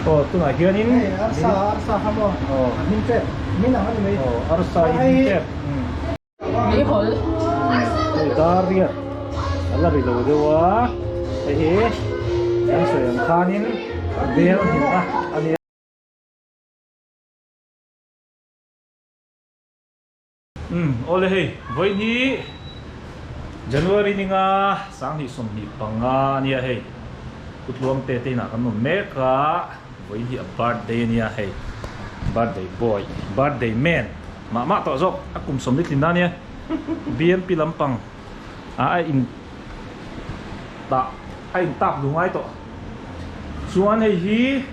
Oh, tu nak kira ni. Arsa kamu. Oh. Mintet. Minang ano may. Oh, arsa inter. Bihol. Daria. Ala bilo dewa. Yang so yang kanin. Dia kita ani. Oleh hey, boy ni January ni nga sang ni som ni panga niya hey. Kutluang tete na kanu meka boy ni a birthday niya hey. Birthday boy, birthday man. Mama to zok akum som ni tinda niya. BMP Lampang. Ai in ta ai tap lungai to. Suan hey hi.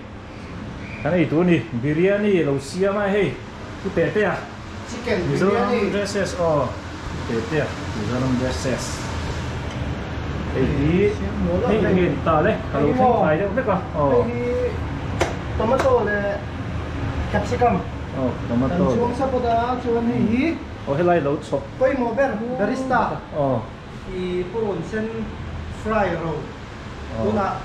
Kan itu ni biryani lo siama hey. Tu tete ya. Chicken Mizoram biryani. dresses oh. Tete ya. Mizoram dresses. Ini ini tale kalau saya dia apa kah? Oh. Tomato le capsicum. Oh, tomato. Chuang sa pada chuan hi. Oh, helai lo chop. Koi mo ber barista. Oh. I purun sen fry roll. Tuna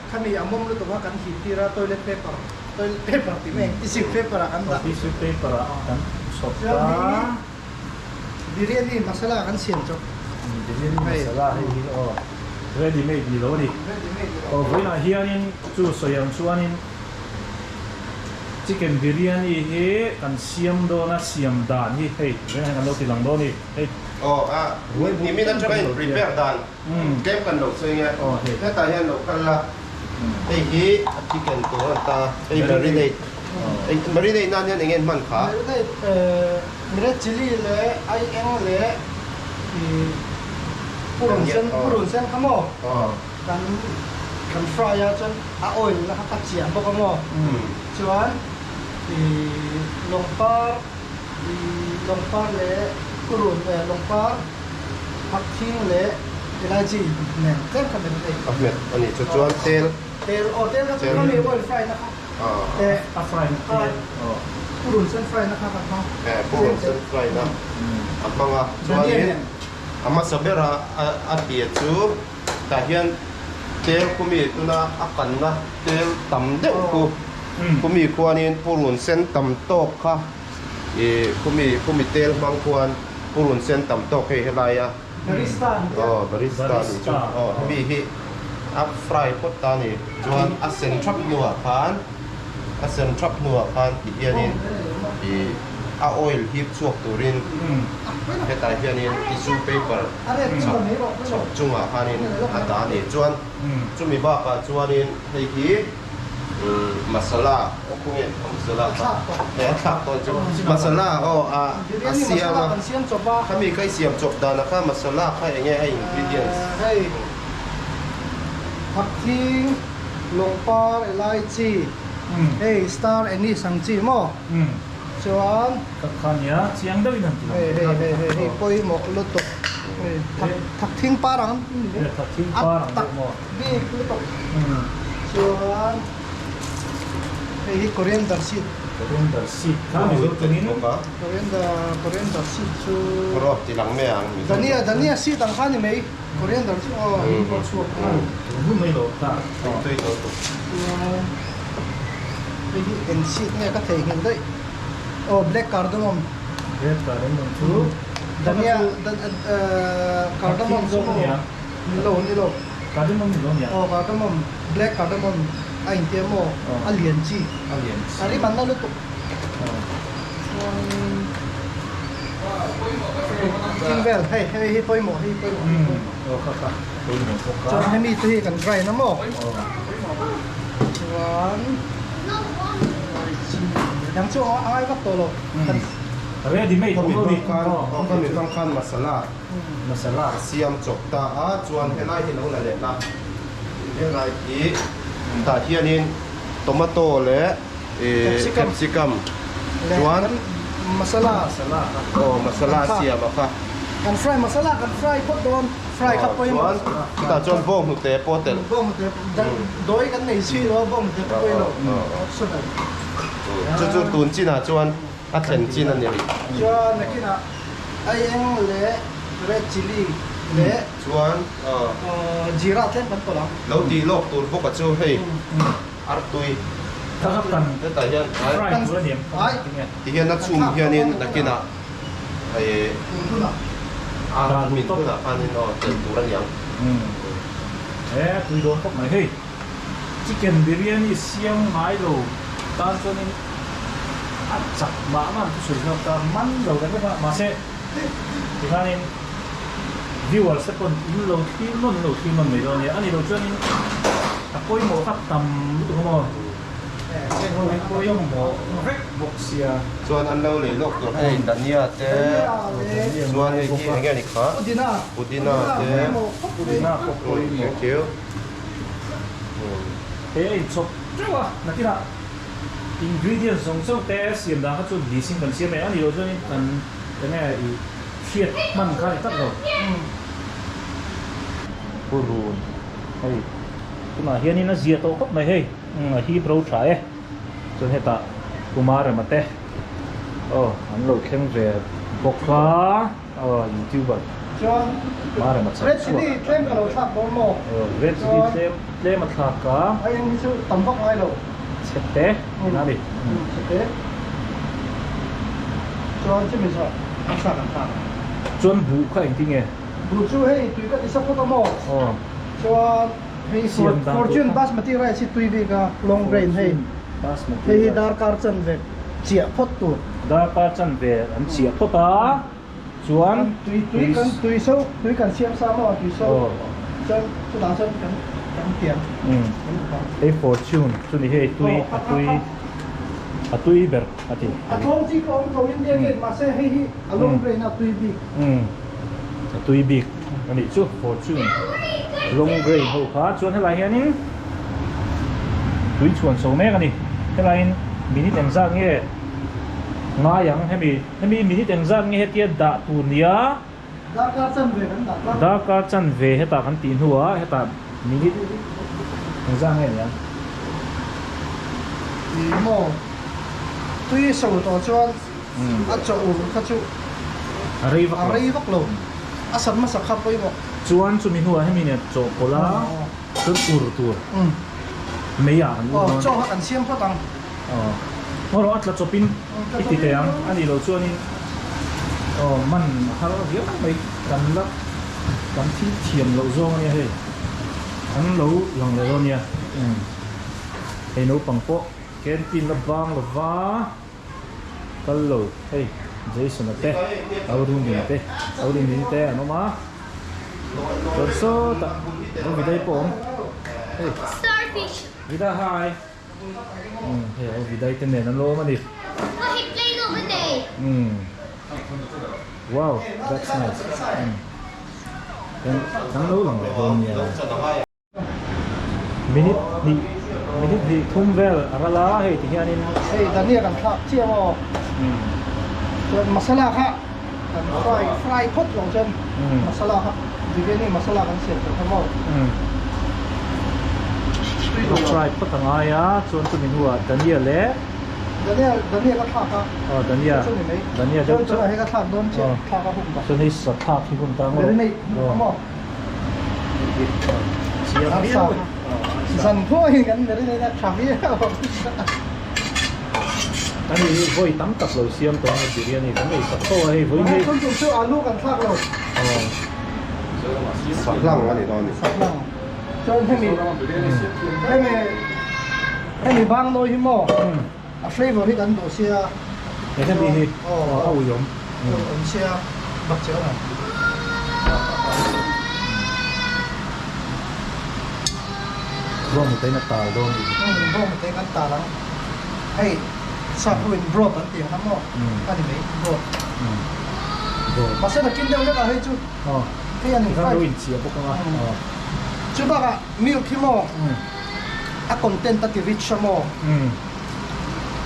kami amom lu to kan hitira toilet paper. Toilet paper timeng tissue paper kan da. Tissue paper kan chop Chuan ta. hi. Biryani masala kan sian chop. Jadi masalah ini oh. Ready made ni lo ni. Ready made. Oh, boleh nak hianin tu so yang suanin chicken biryani he kan siam do na siam dan hi hey. Jangan kan lo tilang do ni. Hey. Oh, ni mi nak try prepare dan. Game kan lo so nga. Oh, hey. Kita yan lo kan la. Hi chicken to ta marinate. Marinate nan yan ingin man kha. Red chili le, ai eng le, purun sen kamo. Kan fry ya chen a oil na ka chia bo kamo. Chuan longpar le purun longpar hak thing le ilaji ne chen kan den dei. Ahmed, ani chuan tel. Tel ka kami oil fry na ka. Fry. Oh. Purun sen fry na ka ka. Purun sen fry na. Apanga chuan ni. Ama sabera atia chu tahian tel kumi tuna akan na tel tam de ku kumi kuanin purun sen tam tok kha kumi tel mang kuan purun sen tam tok he helaya Barista. oh barista ni chu oh mi hi up fry pot ta ni chuan asen trap nuwa khan ianin a oil hip chuak turin hetai hianin tissue paper chop chunga khanin ata ni chuan chumi ba ka chuanin hei hi masala okungin masala thak to chu masala asiama siam choba. kami kai siam chop dana kha masala kha enge ai ingredients Hey. Hak thing, longpar, elaichi. Hey, star any sangchi mo. Chuan. Kakanya siang dah ini nanti. Hey, poi mo lutok. Thak thing parang. Tak timpa Tak mo. big lutok. Chuan. Hey, coriander seed. Coriander seed. Kami tu tenin. Coriander seed. Chu. Ro tilang meang Dania seed ang kani may. Coriander seed. Oh, chuak. Tunggu mai lo tak. tui to Hey, and seed niya ka thei hin dai. Oh, black cardamom. Red cardamom tu. Dania cardamom Zong ni ya. nilo. Cardamom ni lo ni ya. Oh, cardamom, black cardamom. Ay, hindi mo. Alien chi. Alien. Ari man na luto. Tingbel, hey, hipoy mo. Oh, kakak. Kau ni kakak. So, hemi ito kan dry na mo. One. Yang chu ang ay katolo. Ready made. kami Tunggu ni. kan masala Masalah. siam chok ta chuan henai hi lo la le na henai hi ta hianin tomato le capsicum chuan masala. oh masala siam kha Kan fry masala, kan fry pot don. Fry kat po chuan yung ta chuan bom hu te potel bông doi kan nei sui lo bông te ko lo so da chu tun china chuan a thlen chin ani cho na kina ai eng le red chili le chuan jira tlen kan to lang lo ti lok tur bok a chu hei ar tui ถ้าครับกัน thế tại hiện ฟรายตัวเนี่ย thì hiện nó zoom hiện nên là kia nào cái นู่นน่ะ mình tốt là ăn nó từ tủ ra nhang เอ๊ะคุยโดนพวกไหนเฮ้ยชิคเก้นบิริยานีเสียงไม้โลตอนนี้อัดจับมามันสวยงามตามันเราได้ไหมมาเซ่ที่นั่นนี่วิวส์คนอินโลที่มันไม่โดนเนี่ยอันนี้เราจนตะโกนหมอครับทำตัวหมอตะโกนหมอเร็กบอกเสีย ส่วนอันเราเลยลกตัวให้ดันเนี่ยเจ้ส่วนไอ้ที่ไอ้แกนี่ขา อุดินา ปุตินาเจ้ ดูดีน่าโคตรเลยหมอ เขียว เฮ้ยจบจ้าวนักกีฬา ingredients ของเจ้าแต่เสียมดังเขาจะดีสิ่งกันเสียไหมอันนี้เราจะนี่กันยังไงอีเทียดมันค่าตัดเราผู้รู้เฮ้ยคุณอาเฮียนี่น่าเสียโตก็ไม่เฮ้ยฮีบเราใช้จนเหตุกูมาเรื่องมาเตะอันเราแข่งเรือบอกว่ายูทูบเบอร์ จอน มาเรื่องมาใช้ เรดซิตี้เต็มกับเราทักบอลโม่ เรดซิตี้เล่มาทักกัน ไอ้ยังมีชื่อตำบักไว้เรา เช็ดเตะนั่นดิ โอเคจอนที่ไม่ชอบทักกันทัก จนบุกเข้าจริงไง บูชูให้ตุยก็อิสระก็ต้องโม่จอนให้ฟอร์จูนบาสมาที่ไรสิตุยดีกับลองเรนให้ บาสมา ให้ดาร์การ์จันเวทเจียพดตัว ดาการจันเวอันเสียพอตาจวน ตุยโซ่ตุยกันเสียมซ้ำว่าตุยโซ่จนสุดท้ายจนกันเตียน ไอ้ฟอร์จูนส่วนนี้ให้ตุยเบอร์อะที อะทงที่ของอินเดียเนี่ยมาเซ่ให้อารมณ์เรนตุยบี ตุยบิ๊กอันนี้ชูฟอร์จูนลงเกรย์หัวขาชวนให้ไรเงี้ยนี่ตุยชวนโซเมกันนี่ให้ไรมินิเต็มซักเงี้ยง่ายยังให้มีมินิเต็มซักเงี้ยเทียดาตูเนีย ดาร์การ์จันเวทนั่นดา ดาการจันเวให้ตากันตีนหัวให้ตามินิเต็มซักเงี้ยเนี่ย อีโม่ตุยโซ่ตัวจวนอัจฉริยะเขาจู อะไรวะ อะไรวักลงอาศัยมาสักขับไปบอก จวนสุมิหัวให้มีเนี่ยโจโคลาจนอุรตัวไม่อยากรู้ อ๋อ เนาะ โจ้หักันเสียมพอตัง เพราะเราอัดละจบปินอีกทีเดียวอันนี้เราชวนนี่มันฮาร์ดเยอะไปกันละกันที่เทียมเราโจ้เนี่ยเฮ้ยอันเราหลังเราเนี่ยไอ้หนูปังโปะแกนตินละบางละว้าก็เราเฮ้ยเจสันเต้เอาดูนี่เต้เอาดูนี่เต้น้องมาจนโซ่ตะเราวิได้ผมเฮ้ย Starfish. วิดาไฮเฮ้ยเอาวิดาเต้นเนี่ยนั่นโลมาดิ Oh, he played over there. Wow, that's nice. Đang nấu bằng lại hơn nhiều. Minute thì thum về ở lá hay thì hiện nay. เฮ้ยตอนนี้กันครับเชี่ยวจนมาสลาค่ะกันฟรายพดลงจนมาสลาครับดีเวนี่มาสลากันเสียบจนทั้งหมด Lúc try bắt thằng ai á, chọn cho mình hùa Daniel lẽ. เดี๋ยวนี้ก็ทักครับ Daniel ช่วงนี้ Daniel จนจะให้ก็ทักโดนเช็คทักกับผมแบบ cho nên sợ tháp thì cũng tăng เดี๋ยวนี้ทั้งหมด Chia ทัก biết สั่นพวกกันเดี๋ยวนี้ทักนี่ อันนี้voi tắm tập rồi xiêmตัวนี้เดี๋ยวนี้ผมไม่สักตัวให้ voi นี่ คนจุดชื่ออาลูกันทักเรา สักหลังอันนี้ตอนนี้ สักหลังจนให้มีบางโดยที่หม้อเฟรเวอร์ที่กันตัวเชีย เดี๋ยวจะมีเอาอยู่ เชียบักเจ้าหน่อย ร่วมในตาโดนอีก พวกมันเต็มกันตาแล้วให้สับเป็นโบรดตันเตียงทั้งหมดอันนี้โบรด โดน มาเสด็จกินเดียวก็ให้จุดให้อันนี้ ถ้า ไป เราอินเสียพวกเรา จุดบ้ามิลคิโมอะคอนเทนต์ตัดริชโม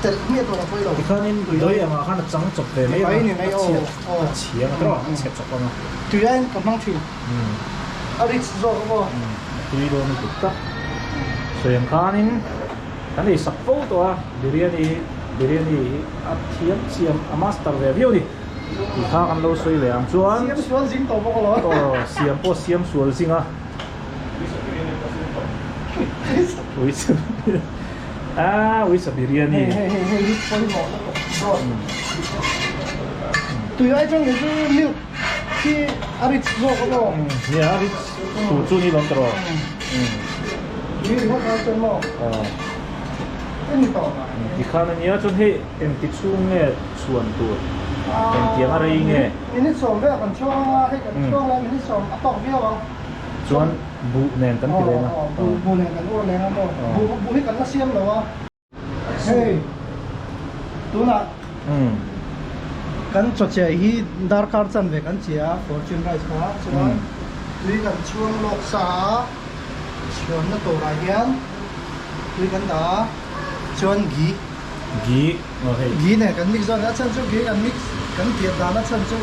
แต่เมียตัวเราไปเรา ที่ข้านี่โดยมาข้าจังจบเลยไม่เฉียงก็เฉียบจบกัน ตัวเองกำลังทิ้งอริสโซ่ก็ ตุยโดนถูกตัดส่วนข้านี่อันนี้สักโฟตัวบิริยานีอัดเทียมเสียมอามาสเตอร์เรวิวดิที่ข้ากันเราสวยเลยอันชวน เสียมสวนสิงโตพวกเรา ก็เสียมพอเสียมสวยสิงอ่ะโอ้ย with a biryani. hít phơi mỏ rồi tùy ai trong cái milk khi arit zo có đâu Yeah, it's tu ni long tro. đi nó có chân mỏ cái gì tỏ Di khana nia chun he em ti chung nge chuan tu. Em tiang a rei nge. ini som ve kan cho hay kan cho la ini som apok vio bang Chuan bu nen kan ti le na. bu ne kan o ne na mo bu hi kan na siam lo wa hey tu na kan cho che hi dar kar chan ve kan chia fortune rice ka chuan tui kan chuang lok sa chuan na to ra hian tui kan da chuan Gi, okay. gi ne kan mix zon a chan chu gi kan mix kan tiap da na chan chu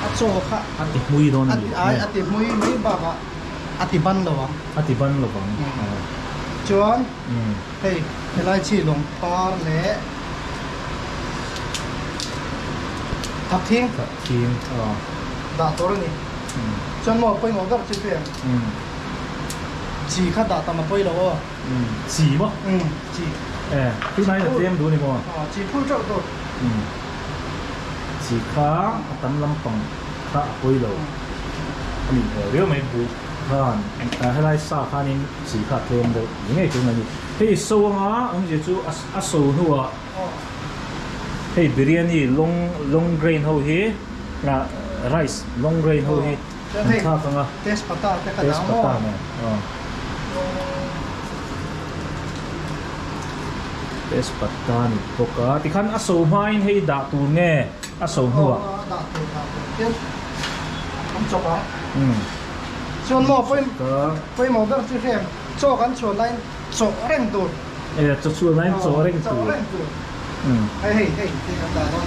a cho kha Ati mui don ni. ati mui ba ba ati ban lo wa Ati ban lo bang. chuan hey helai chi long par le thap thing Ka kim. da tor ni chuan mo poi mo gar chi pe chi kha da ta ma poi lo Chỉ mo. chi Cái này là tem du ni mo. chi phul chau to Chỉ khá tấm lâm bằng khá quay lâu. Mình nếu mấy bu khan hay là sao khan nên chỉ khá thêm được những cái chuyện này. Hey sâu ngá ông chị chú sâu hua. Hey biryani long grain hậu hi là rice long grain hậu hi. Khá khá ngá. test pata te ka Test da pata mo này. Test pata ni poka. Thì khăn sâu mai hay đã tu nghe sâu hua. da to da am chok a อืม chuan mo poi ก็ poi mo gar chi hem cho kan chuan line cho reng tur จะชวนนั่นโซเร่งตัว reng tur อืม hey te kan da no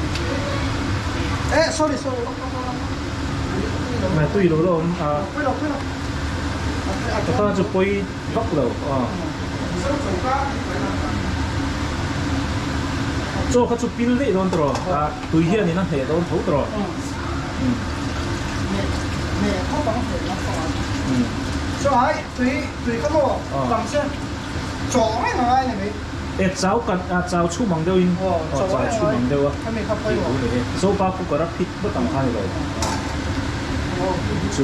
sorry แม่ตุ้ยรู้แล้วpoi lo แต่ถ้าจะไปพักแล้วโจ้เขาจะปิ้ลเลยโดนตรอตุ้ยเฮียนี่นั่นเหตุโดนทุบตรอ nè không bằng thể nó còn cho ai tùy các mồ bằng xe chó mấy ngày này mấy เอ็ดเจ้ากันเจ้าชูมังเดียวอินเจ้าชูมังเดียวอ่ะ ให้มีขับไปหมด โซบาคุกระพิษไม่ต่างกันเลยชู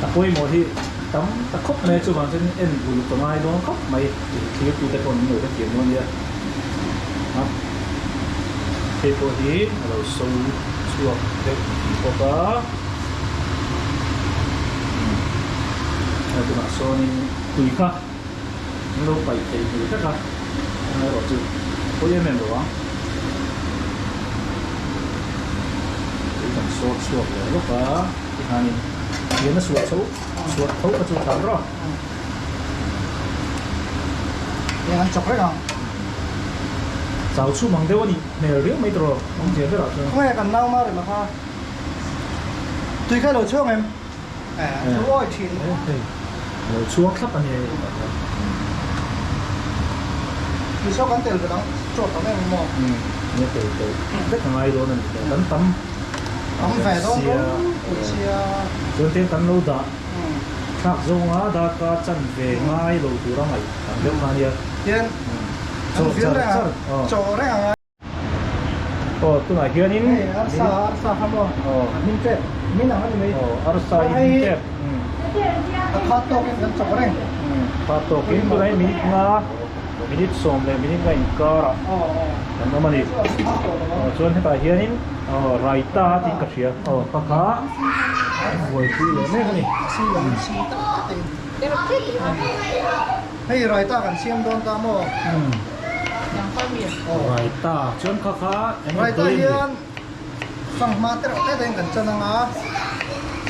ตะปุยหมดที่ตั้มตะคบในชูมังเช่นเอ็นบุลุตไม้โดนคบไม่ที่กูแต่คนหนูตะเกียบมันเนี่ยนะเทปที่เราสู้ช่วงเด็กพวกก็ตัวนักโซนี่ตุยค่ะเราไปเตะตุยค่ะเราจะคุยกันหรือวะตุยกันโซช่วงเลยลูกค่ะที่หานี่เรียนสวดเขาก็จะทำหรอ ยังงั้นจบแล้วกัน สาวชูมังเดียวนี่เนื้อเรื่องไม่ตรงต้องเจอได้หรอใช่ไหม không ai cần nao mà để mà pha tùy khai đầu trước em chú ơi chín เราช่วงครับอันนี้ tùy sau cắn tiền rồi đó chốt tao em mò เนี่ยเตะเด็กทำไมโดนนั่นตั้มตั้ม tao về đó chia จนเต้นตั้มโลดะขับลงอ่ะดาก็จันเวง่ายโลตัวเราไงตั้งเรื่องมาเนี่ย tiền ăn phiến đây à chỗ đấy à โอ้ตัวไหนเกี่ยวนี่ sa ham lo min chết min nào hết mấy โอ้อาร์ซายฮิเจ็บ khát to cái gần chỗ đấy พาตัวกินตัวไหนมินิงามินิสมเลยมินิงาอินการ์แต่น้ำมันอีกชวนให้ตาเฮียนินไรตาที่กระเชียปากกาหวยคุยเลยแม่คนนี้ hay rồi ta cần xem đón ta mò ไรตาชวนข้าข้า rồi ta hiềnฝั่งมาเตะเตะเองกันจันงา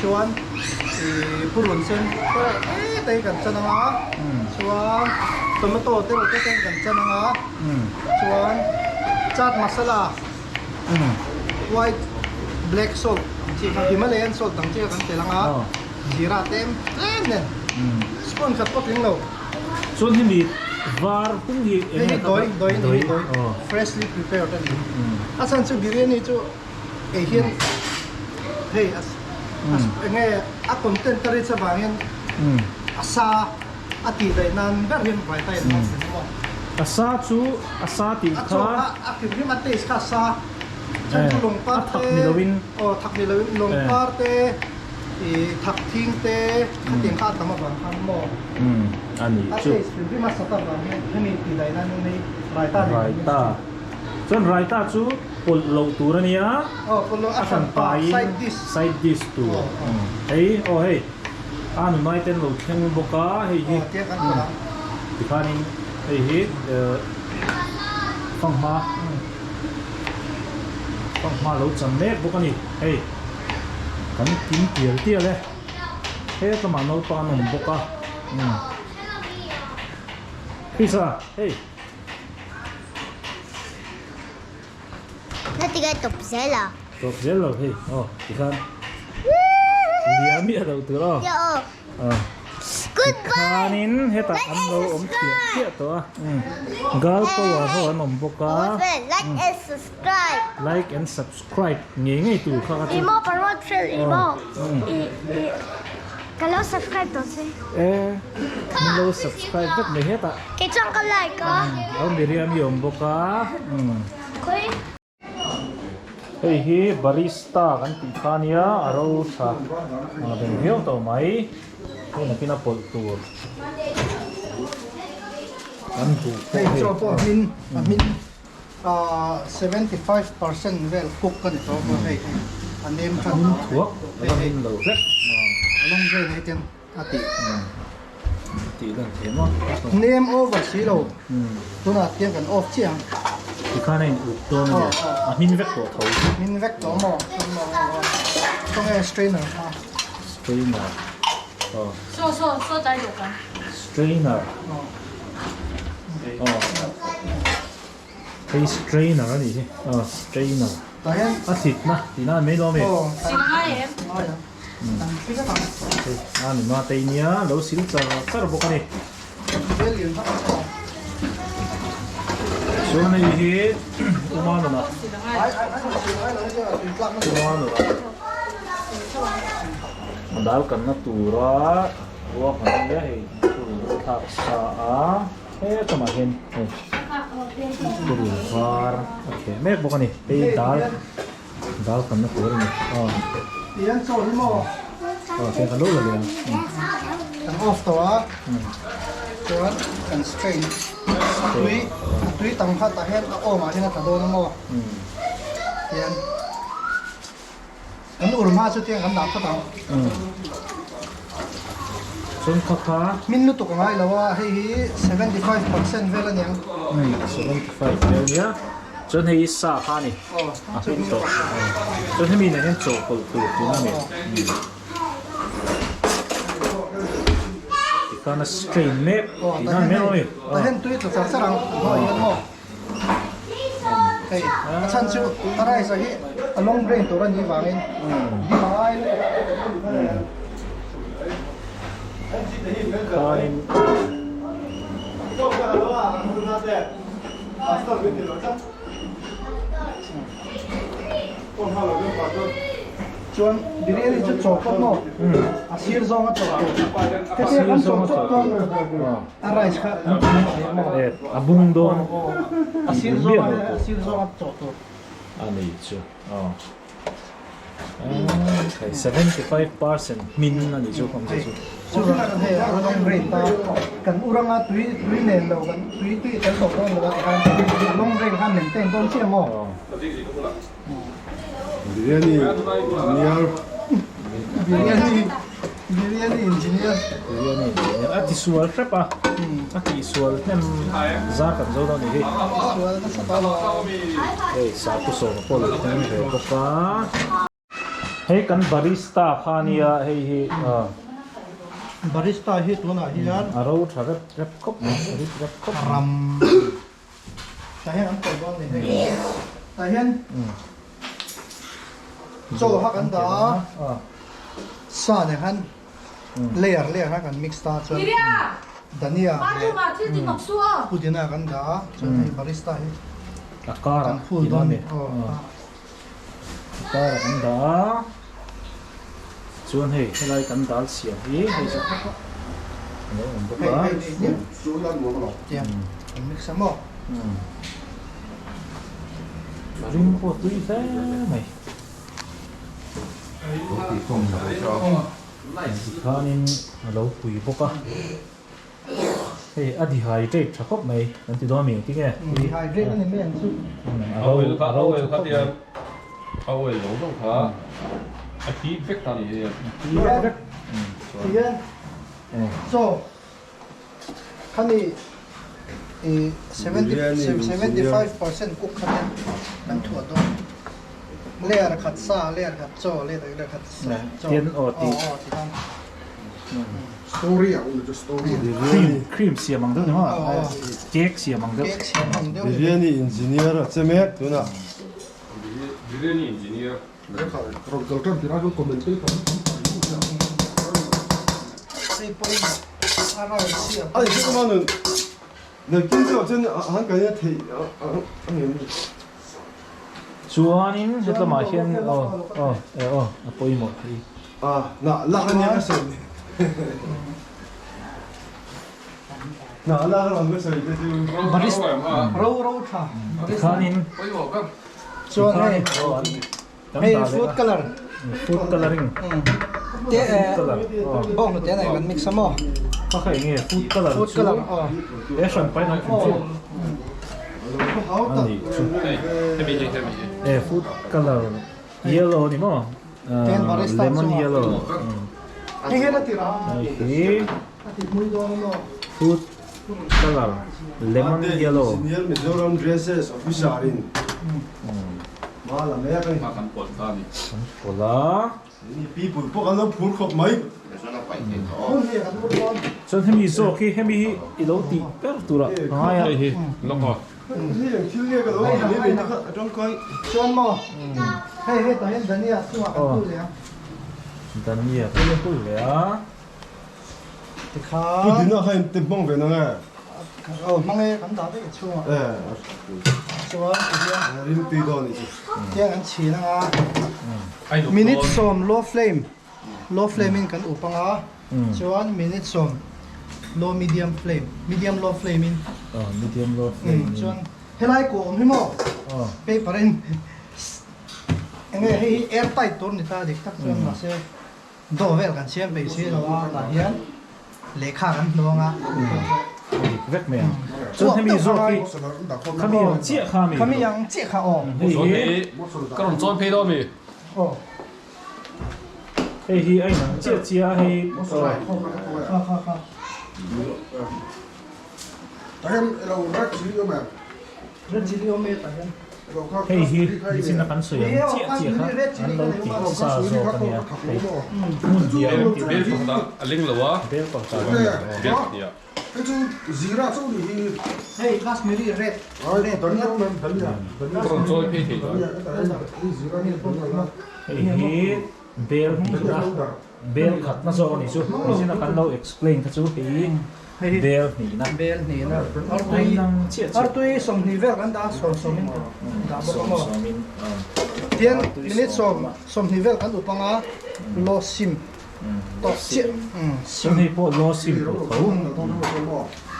ชวนผู้รุ่นเส้นเตะกันจันงาชวนตัวมันโตเตะเตะกันจันงาชวนจัดมัสลา white black salt ที่เขาพิมพ์เลียน salt ต่างเจ้ากันเตะลังอาจีราเต็มเนี่ยสปอนขัดก็ถึงเรา ชวนให้มีวาร์พุ่งดี นี่โดย freshly prepared อันนี้อาจารย์ชูบิรินี่ชูเฮียนเฮ้ย nge a contemporary sa bangin asa ati dai nan berin vai tai mo asa chu asa ti a cho kha a ki ni mate ska sa chan chu long par thak ni lawin thak ni lawin long par te i thak thing te ting kha tama bang han mo ani a chu te spring ma sa ta bang ni ti dai nan ni raita chon raita chu pol lo tur ania polo akan pai side dish tu hey hey an mai ten lo theng boka hey hi te kan ko tikhanin hey hi phang ma lo cham mek boka ni hey kan tin tial tia le he ka ma no pa no boka pizza hey Nanti kayo top sela. top jello hey tikhan liami ada utro Yo. Goodbye. kanin heta amlo tia to gal ko wa ho anom boka Like and subscribe. like and subscribe nge tu kha ka Imo parod friend imo. Kalau subscribe to say. lo subscribe vet me heta Kecang ka like ah. ang biriam yom boka Koy. hey hi barista kan tikhania aro sa mga benghyo to mai hey na pinapol tour kan tu hey so po min 75% well cook kan ito po hey anem kan thuốc nó lên lầu rất along way hey ten ati tí lần thế mà name over zero tu na tiang kan off chiang thì khá này ụt to này min vết của thấu min vek to mo tong e strainer ha strainer So trái được à? strainer cái strainer là gì chứ strainer ta hen thịt na thì na mấy lo mày Xin hai em. mình nói tây nhá lâu xíu chờ rất là bốc này số này thì uma nữa nè uma nữa mình đào cần nó tù ra qua phần đấy thì tù thạc sa thế tao mà hen tù var ok mấy bốc này đây đào cần nó tù này yan so mo cái cái lỗ là liền kan off to chuan kan strain tui tang kha ta hen o ma hina ta do na mo yan kan urma chu tiang kan da ka ta Sun kaka min nu to ka ngai lawa hei hi 75% vel aniang 75 vel nia chun hei sa kha ni hin to chun hei mi na hen cho kol tu tu na me ikana strain me ina me oi ta hen tui to sa sarang ho yan mo hey chan chu tarai sa hi along brain to ran ni wangin di mangai kain chuan biryani chu chopot mo asir zong a chopot te kan chopot ko a rice kha mo abung don asir zong a chopot ani chu okay 75% min ani chu kom chu chu kan he along brain ta kan uranga tui nen lo kan tui tel to don lo kan along brain kan nen ten don che mo Biryani engineer. biryani engineer biryani ati sual trap ati sual nem za kan zo da ni he sual na sa talo sa ku so ko lo nem he ko ka hey kan barista khania hey barista hi tu na hi yan aro thagat rap kop rap kop ram ta hen an to don ni he ta hen so ha kan da sa ne han layer ha kan mix ta chuan Liria, dania paano ba? Hindi magsuha. pudina kan da chuan hi barista hi akara kan full don ni akara anda chuan hei helai kan dal siam hi hei chu no um bốc Hey, lá hey, hey, Chú ăn muốn không? yeah. Mix some more. ring po tui thế mày Thì không phải cho. khanin lo pui boka hei adi hydrate thakop mai kan ti do mi ti nge Dehydrate anh em ăn chút. Awel ka dia awel lo dong ka a ti vek ta ni dia Yeah. So, kami 75% cook kami ng tuwa to. Layer kat sa, layer kat so, layer kat sa. Tien o ti Story à, udah story. cream siamang do ma cake siamang do Cake siya mang daw. 비리안이 인지니어라 쯤에 누나 biryani engineer Kalau kalau tirago komentar Si po rin. Araw siya. 아니 잠깐만은 나 긴저 전 한가냐 대 chuanin hetla ma hian apoi mo hi 아나 라하냐 했어 나 라하는 거 했어 이제 지금 Raw cha. khanin So, hey, hey, food color. food coloring Te, color bong te na kan mix mo. pa khai nge food color Food color. e shan pai na chu ani chu food color yellow ni mo lemon yellow Hey, hela tira. hi Ati muy do no. food color lemon yellow 인지니어 미조람 드레스에서 오피셜인 말라 내가 ma kan pon ta ni kola 이 비불 뽑아서 불컵 마이 전 hemi zo khi hemi ilo ti per tura ngaya hi lo ko 그냥 킬리가 너무 내가 좀 거의 Chuan mo. Hey, hey, tahin dania suwa kan tu le. dania pele pul le a Tikha. 부디나 하인 때뽕 되나 Mange kan da de chuwa. 예 Chuan dia. 림 뛰더니 Yang an chi na nga. ai lo Minute som low flame. Low flame in kan upanga. Chuan minute som low medium flame. Medium low flame in. medium low flame Chuan helai ko om himo. Paper in. Enge hei airtight tur ni ta dik tak chuan ma se do vel kan siam be se lo la hian lekha kan do nga. vek me 전 hemi zo khi kami yang chia khami Kami yang che kha o. so he ka ron chon phe do mi Oh. hei hi ai nang chia chia hei Ha. Em lâu rất chữ mà. Red chili o me ta hian. hei hi hi sin na kan so yang chia chia kha an lo ti sa zo kan ya hei mun dia ti bel ko da aling lo wa bel ko ta bel ya Cái chú gì ra chú thì Hey, Kashmiri red. red tấn nhau mình tấn nhau. ka ron chon phe the da hei hi bel ni na bel khat na zo ni chu hi sin na kan lo explain ka chu hi bel ni na Bel ni na. ai nang chia chia Artui som ni vel kan da som in. Da bo mo. so min Tian minute som ni vel kan upanga lo sim. To chi. sim hei po lo sim ko tho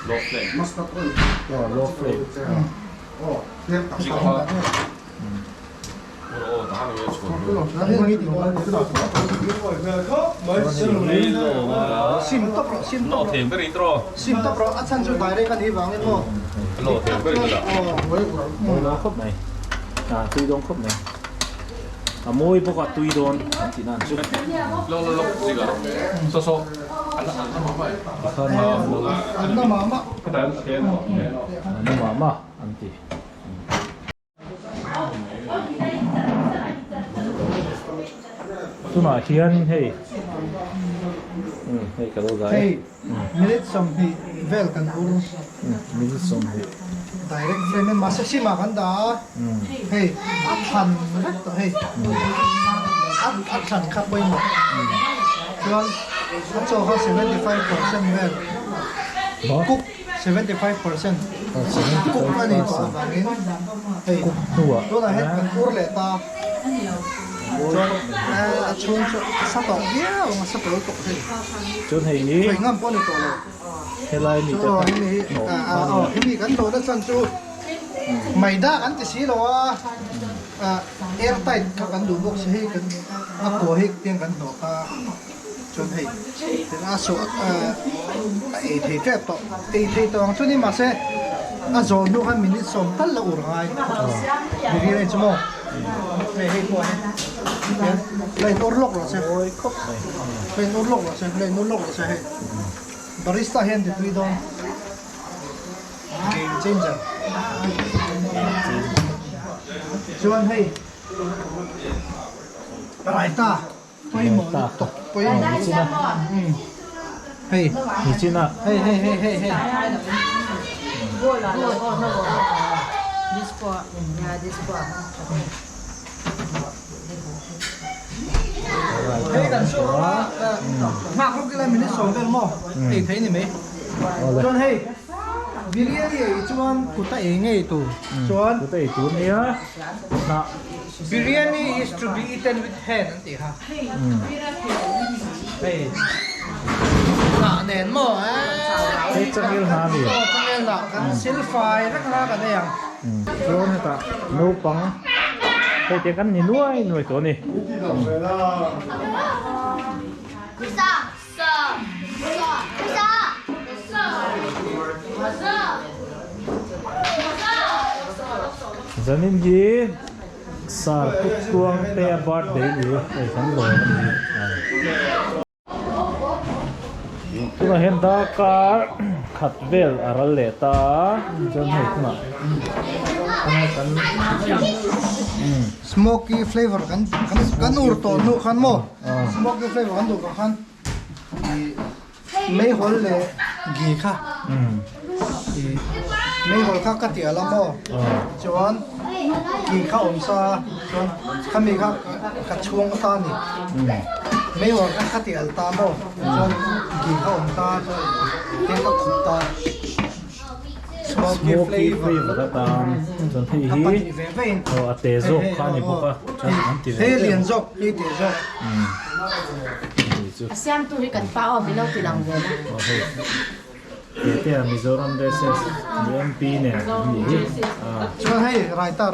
lo flame Master Pro. lo flame Thêm tặng chi tặng. ko o da ha no chon Na hian mi ti mo. ni lo ma Sim to pro, sim to lo pro. them ka ri tro Sim to pro at san chu direct kan hi wang ni mo. lo them ka ri da môi nó khớp này tui đôn khớp này môi bốc cả tui đôn thì nan chút lo gì cả so An na mama. ka dan thêm nhưng mà anh thì tu mà hiền hey hey cái đồ gái Hey, minute som ni vel kan uru. mình sống hey Direct frame ma se sima kan da. Hey, athan ret to hey. Athan khap boi mo. Chuan at so ha 75% vel. đó Cook 75%. Cook ani to wangin. Hey, tu à to na het kan ur le ta. chuan sa tong dia ma sa pel tok he จนให้ ไปngam pon to lo เฮลายนี่ so จะ hi kan to na chan chu mai da kan ti si lo wa air tight ka kan du bok se kan a ko he tiang kan to ka chun hei tin a so e thei ke to e thei to chu ni ma se a zo nu kan minute som tal la ur ngai ni ri chmo ne hei ko lên ur lok lo se oi khop lên ur lok lo se lên ur lok lo se hei barista hen de tui don game changer chuan hei raita poi mo to poi mo china hei ni china hei This for, yeah, this for. hei kan so ma ko kila min so vel mo ei thei ni me chuan hei biryani ei chuan kuta ei ngei tu chuan กูเตะตูนี่นะนะ biryani is to be eaten with hand anti ha hei na nen mo เฮ้ยจังเกลหามี to tangel na kan silfai rak la kan yang โจนให้ตาโนปังเฮ้ยเจกันนี่หน่วยตัวนี้ zanin gi sar put tuang te bar de ni ai san lo ni tu na hen da ka khat vel aral le ta jon he na ana kan smoky flavor kan ur to nu khan mo smoky flavor kan du khan mei hol le gi kha mei hol kha ka ti ala mo chuan gi kha om sa chuan khami kha ka chuang ta ni mei hol kha ti al ta mo chuan gi kha om ta chuan ten ka khum ta smoky flavor ta tam jon hi hi o ate zo kha ni boka chan an ti he lian zok he ti zok Siam tu ikan pao bilau tilang dia. Ete Mizoram dese MP ne ni chuan hei raita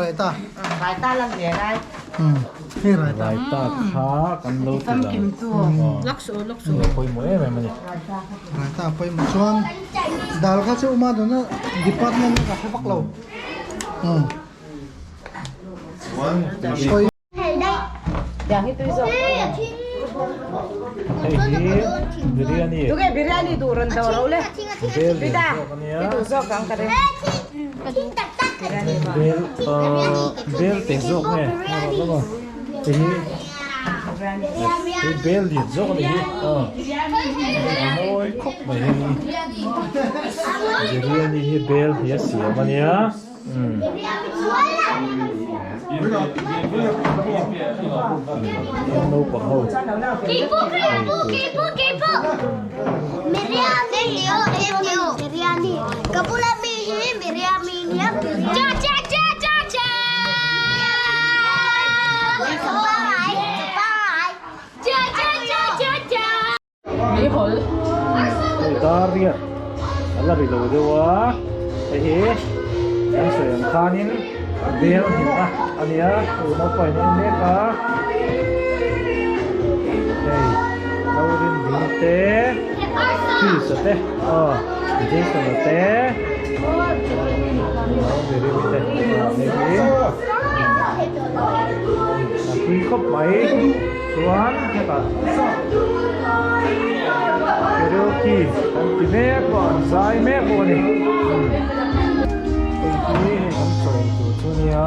Bai ta lang dia dai. hei raita raita kha kan lo ti Fam la kim tu. Lakso. koi mo e mani raita poi mo chuan dal kha chu ma do na department ka hepak lo poi Yang itu iso. hey hi biryani Tu ke biryani tu ron daw raw le. bel Bida. kania Itu zo kang kare. Biryani ba. bel te zo ne lo hi hi bel di zo ni hi moi khop mai hi biryani hi bel hi si mania no pa ho Kipu. Biryani. Kapula biryani niya. Cha. Ni hol. Itaria ala ri lo de wa hi an so yang khanin bel hi ania no pa ni me ka hey laurin dite ki sa te je sa te no very bite maybe khi khop mai chuan ka pero ki kan ti me ko an sai me ko ni ki an so tu nia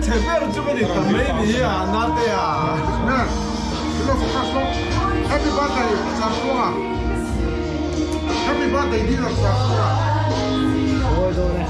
제대로 찍으니까 메인이 안 나대야. 네. 이거 샀어? 해피바데이 샀어. 해피바데이 니가 샀어. do na